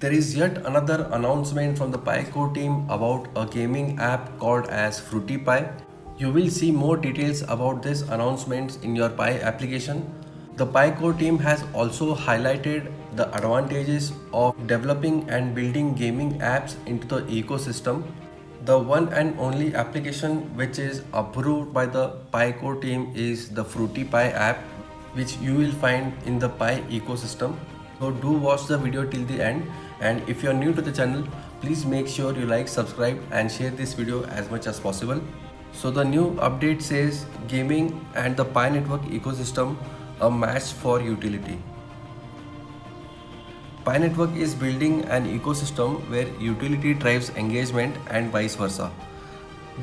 There is yet another announcement from the Pi Core team about a gaming app called as Fruity Pi. You will see more details about this announcements in your Pi application. The Pi Core team has also highlighted the advantages of developing and building gaming apps into the ecosystem. The one and only application which is approved by the Pi Core team is the Fruity Pi app, which you will find in the Pi ecosystem. So do watch the video till the end, and if you are new to the channel, please make sure you like, subscribe and share this video as much as possible. So the new update says gaming and the Pi network ecosystem a match for utility. Pi network is building an ecosystem where utility drives engagement and vice versa.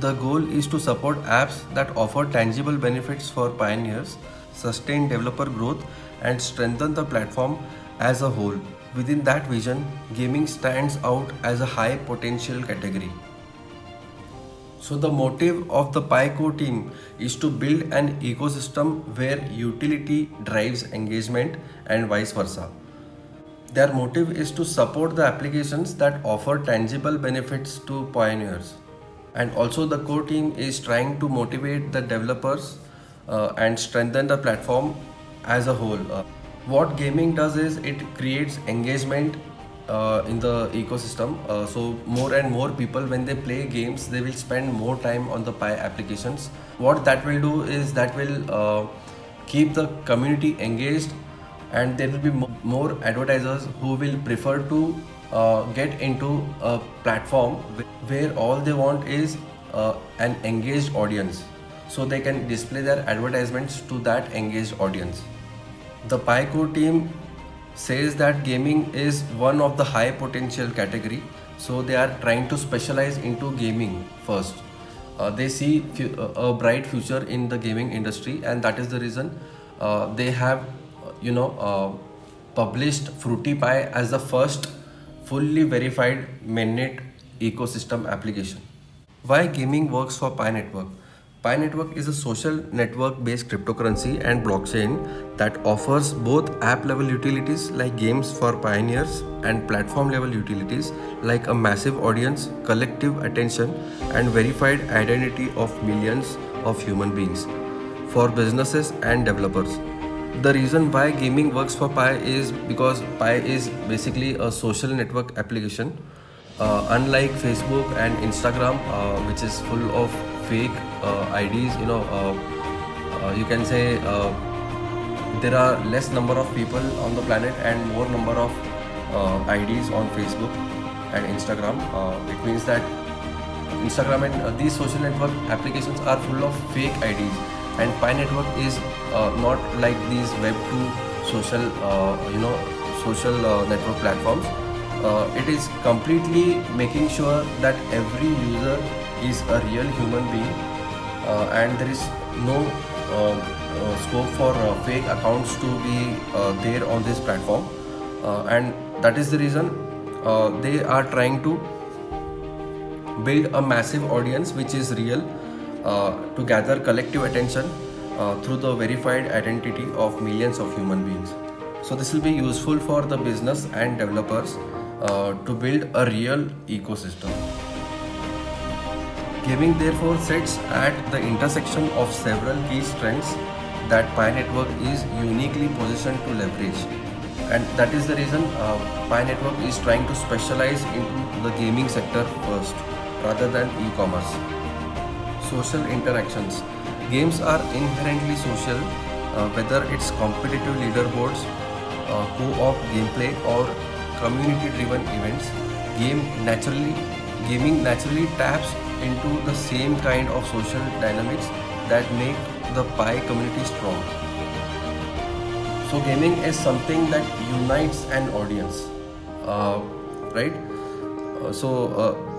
The goal is to support apps that offer tangible benefits for pioneers, sustain developer growth, and strengthen the platform as a whole. Within that vision, gaming stands out as a high potential category. So the motive of the Pi Core team is to build an ecosystem where utility drives engagement and vice versa. Their motive is to support the applications that offer tangible benefits to pioneers. And also the core team is trying to motivate the developers and strengthen the platform as a whole. What gaming does is it creates engagement in the ecosystem. So more and more people, when they play games, they will spend more time on the Pi applications. What that will do is that will keep the community engaged, and there will be more advertisers who will prefer to get into a platform where all they want is an engaged audience, so they can display their advertisements to that engaged audience. The Pi Core team says that gaming is one of the high potential category, so they are trying to specialize into gaming first. They see a bright future in the gaming industry, and that is the reason they have published Fruity Pi as the first fully verified mainnet ecosystem application. Why gaming works for Pi network? Pi network is a social network based cryptocurrency and blockchain that offers both app level utilities like games for pioneers and platform level utilities like a massive audience, collective attention, and verified identity of millions of human beings for businesses and developers. The reason why gaming works for Pi is because Pi is basically a social network application. Unlike Facebook and Instagram, which is full of fake IDs, you can say there are less number of people on the planet and more number of IDs on Facebook and Instagram. It means that Instagram and these social network applications are full of fake IDs, and Pi network is not like these web 2 social network platforms. It is completely making sure that every user is a real human being, and there is no scope for fake accounts to be there on this platform, and that is the reason they are trying to build a massive audience which is real, to gather collective attention through the verified identity of millions of human beings. So this will be useful for the business and developers to build a real ecosystem. Gaming therefore sits at the intersection of several key strengths that Pi network is uniquely positioned to leverage, and that is the reason Pi network is trying to specialize into the gaming sector first rather than e-commerce. Social interactions. Games are inherently social, whether it's competitive leaderboards, co-op gameplay, or community-driven events. Gaming naturally taps into the same kind of social dynamics that make the Pi community strong. So gaming is something that unites an audience, right?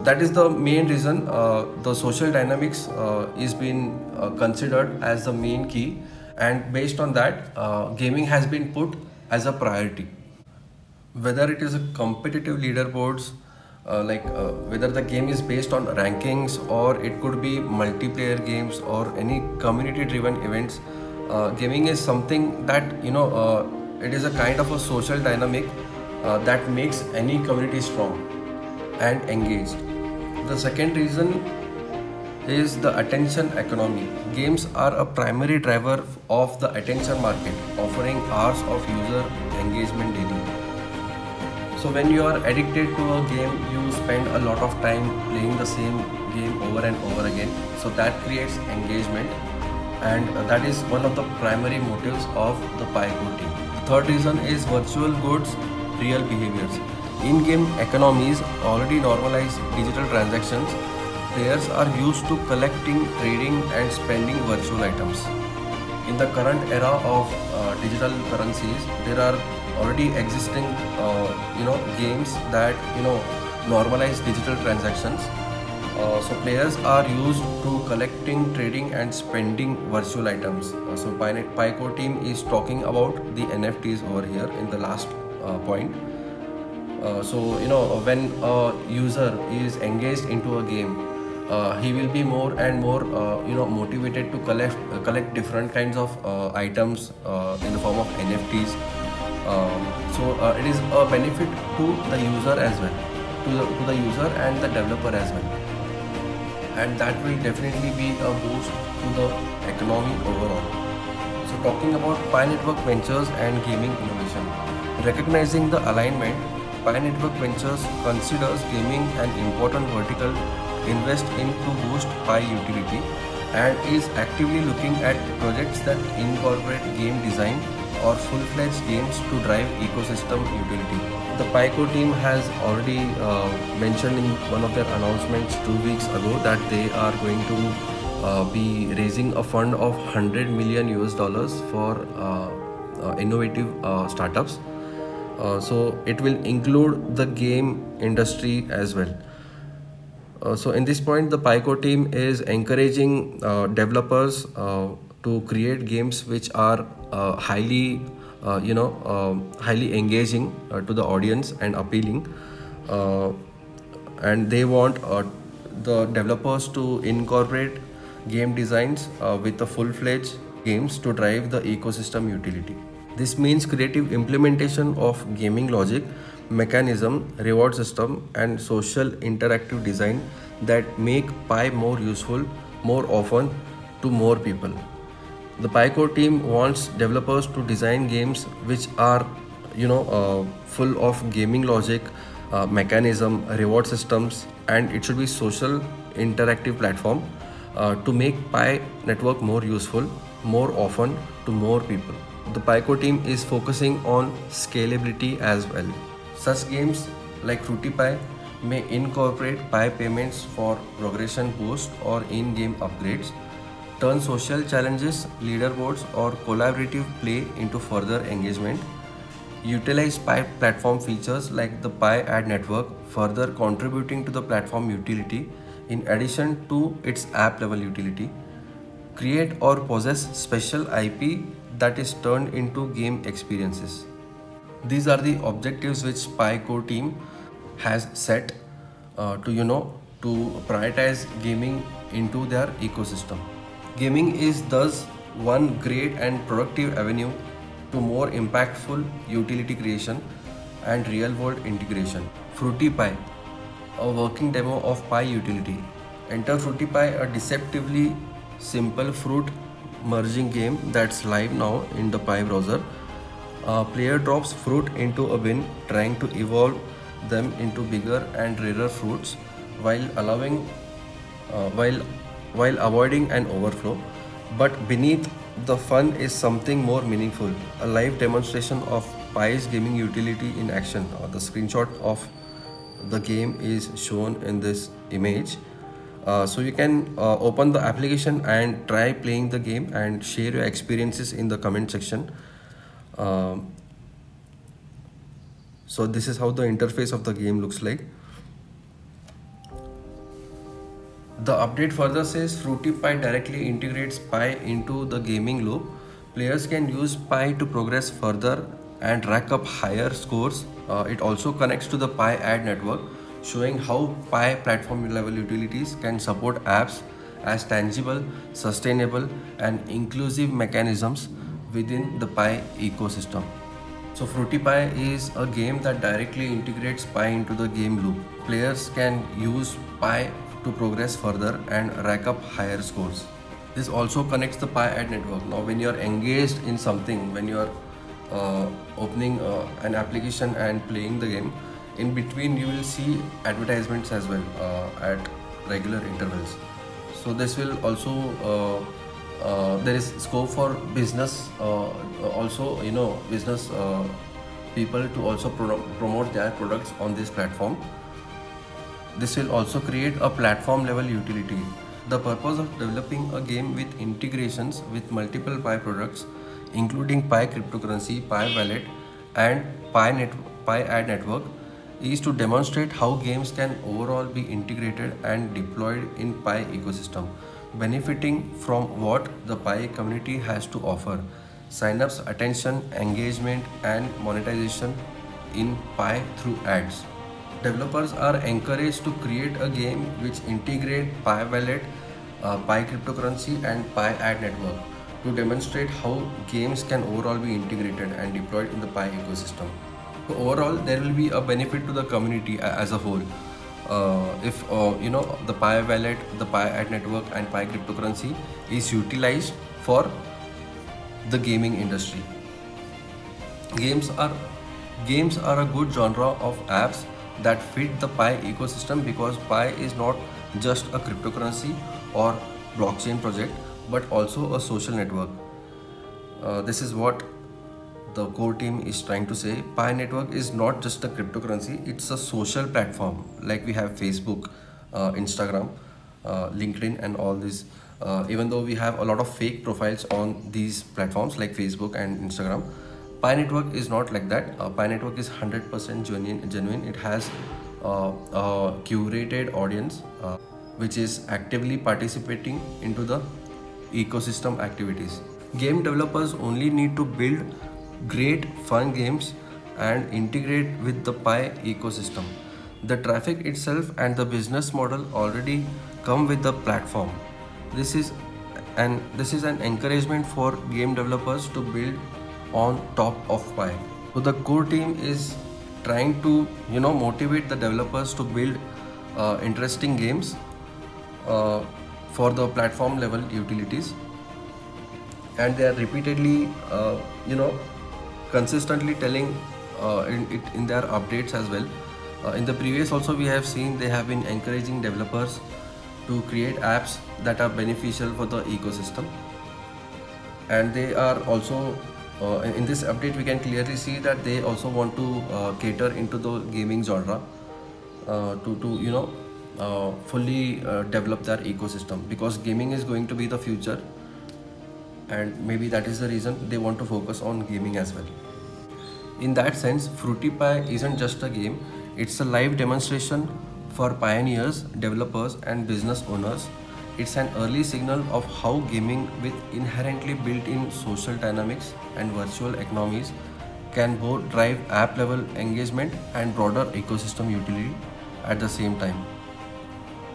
That is the main reason the social dynamics is being considered as the main key, and based on that, gaming has been put as a priority. Whether it is a competitive leaderboards, whether the game is based on rankings, or it could be multiplayer games or any community driven events, gaming is something that it is a kind of a social dynamic that makes any community strong and engaged. The second reason is the attention economy. Games are a primary driver of the attention market, offering hours of user engagement daily. So when you are addicted to a game, you spend a lot of time playing the same game over and over again. So that creates engagement, and that is one of the primary motives of the PICO team. The third reason is virtual goods, real behaviors. In-game economies already normalize digital transactions. Players are used to collecting, trading, and spending virtual items. In the current era of digital currencies, there are already existing games that normalize digital transactions. So players are used to collecting, trading, and spending virtual items. So PICO team is talking about the NFTs over here in the last point. When a user is engaged into a game, he will be more and more motivated to collect different kinds of items in the form of NFTs. It is a benefit to the user as well, to the user and the developer as well, and that will definitely be a boost to the economy overall. So talking about Pi Network Ventures and gaming innovation, recognizing the alignment, Pi Network Ventures considers gaming an important vertical, invest in to boost Pi utility, and is actively looking at projects that incorporate game design or full-fledged games to drive ecosystem utility. The PICO team has already mentioned in one of their announcements 2 weeks ago that they are going to be raising a fund of $100 million for innovative startups. So it will include the game industry as well. So in this point, the PICO team is encouraging developers to create games which are highly engaging to the audience and appealing. And they want the developers to incorporate game designs with the full-fledged games to drive the ecosystem utility. This means creative implementation of gaming logic, mechanism, reward system, and social interactive design that make Pi more useful more often to more people. The PICO team wants developers to design games which are full of gaming logic, mechanism, reward systems, and it should be social interactive platform to make Pi network more useful more often to more people. The PICO team is focusing on scalability as well. Such games like Fruity Pie may incorporate Pi payments for progression boost or in-game upgrades, turn social challenges, leaderboards, or collaborative play into further engagement, utilize Pi platform features like the Pi ad network, further contributing to the platform utility in addition to its app level utility, create or possess special IP that is turned into game experiences. These are the objectives which PICO team has set to prioritize gaming into their ecosystem. Gaming is thus one great and productive avenue to more impactful utility creation and real-world integration. Fruity Pie, a working demo of Pi utility. Enter Fruity Pie, a deceptively simple fruit merging game that's live now in the Pi browser. A player drops fruit into a bin, trying to evolve them into bigger and rarer fruits while allowing while avoiding an overflow. But beneath the fun is something more meaningful, a live demonstration of Pi's gaming utility in action. The screenshot of the game is shown in this image. So you can open the application and try playing the game and share your experiences in the comment section. So this is how the interface of the game looks like. The update further says Fruity Pie directly integrates Pi into the gaming loop. Players can use Pi to progress further and rack up higher scores. It also connects to the Pi ad network, showing how Pi platform level utilities can support apps as tangible, sustainable, and inclusive mechanisms within the Pi ecosystem. So Fruity Pie is a game that directly integrates Pi into the game loop. Players can use Pi to progress further and rack up higher scores. This also connects the Pi ad network. Now, when you're engaged in something, when you're opening an application and playing the game, in between you will see advertisements as well at regular intervals. So this will also there is scope for business also, business people to also promote their products on this platform. This will also create a platform level utility. The purpose of developing a game with integrations with multiple Pi products, including Pi cryptocurrency, Pi wallet, and Pi ad network, is to demonstrate how games can overall be integrated and deployed in Pi ecosystem, benefiting from what the Pi community has to offer: signups, attention, engagement, and monetization in Pi through ads. Developers are encouraged to create a game which integrate Pi wallet, Pi cryptocurrency, and Pi ad network to demonstrate how games can overall be integrated and deployed in the Pi ecosystem. So overall, there will be a benefit to the community as a whole. If the Pi wallet, the Pi ad network, and Pi cryptocurrency is utilized for the gaming industry. Games are Games are a good genre of apps that fit the Pi ecosystem because Pi is not just a cryptocurrency or blockchain project but also a social network. This is what the core team is trying to say. Pi network is not just a cryptocurrency, it's a social platform like we have Facebook, Instagram, LinkedIn, and all these. Even though we have a lot of fake profiles on these platforms like Facebook and Instagram, Pi network is not like that. Pi network is 100% genuine. It has a curated audience which is actively participating into the ecosystem activities. Game developers only need to build great fun games and integrate with the Pi ecosystem. The traffic itself and the business model already come with the platform. This is an encouragement for game developers to build on top of Pi. So the core team is trying to motivate the developers to build interesting games for the platform level utilities, and they are repeatedly consistently telling in their updates as well. In the previous also we have seen they have been encouraging developers to create apps that are beneficial for the ecosystem, and they are also in this update we can clearly see that they also want to cater into the gaming genre to fully develop their ecosystem, because gaming is going to be the future, and maybe that is the reason they want to focus on gaming as well. In that sense, Fruity Pie isn't just a game, it's a live demonstration for pioneers, developers, and business owners. It's an early signal of how gaming with inherently built-in social dynamics and virtual economies can both drive app level engagement and broader ecosystem utility at the same time.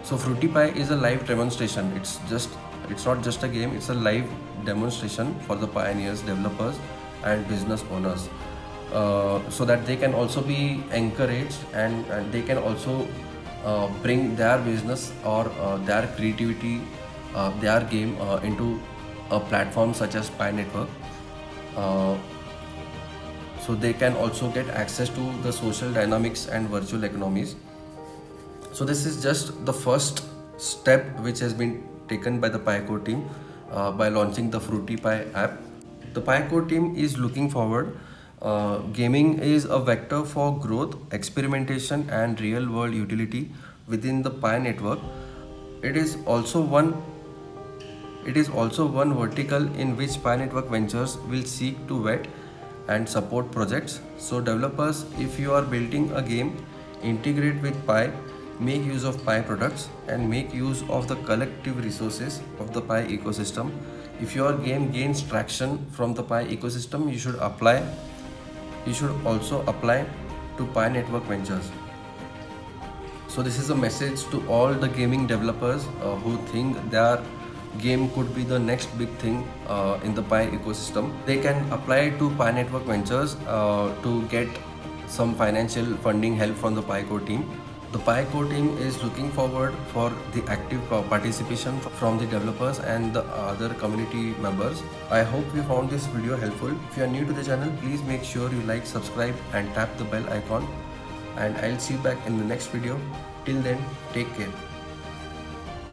So Fruity Pie is a live demonstration. It's not just a game, it's a live demonstration for the pioneers, developers, and business owners, so that they can also be encouraged, and they can also bring their business or their creativity, their game into a platform such as Pi network, so they can also get access to the social dynamics and virtual economies. So this is just the first step which has been taken by the PiCore team by launching the Fruity Pie app. The PiCore team is looking forward. Gaming is a vector for growth, experimentation, and real-world utility within the Pi network. It is also one vertical in which Pi network ventures will seek to vet and support projects. So developers, if you are building a game, integrate with Pi, make use of Pi products, and make use of the collective resources of the Pi ecosystem. If your game gains traction from the Pi ecosystem, you should also apply to Pi network ventures. So this is a message to all the gaming developers who think they are game could be the next big thing in the Pi ecosystem. They can apply to Pi Network Ventures to get some financial funding help from the Pi core team. The Pi core team is looking forward for the active participation from the developers and the other community members. I hope you found this video helpful. If you are new to the channel, please make sure you like, subscribe and tap the bell icon. And I'll see you back in the next video. Till then, take care.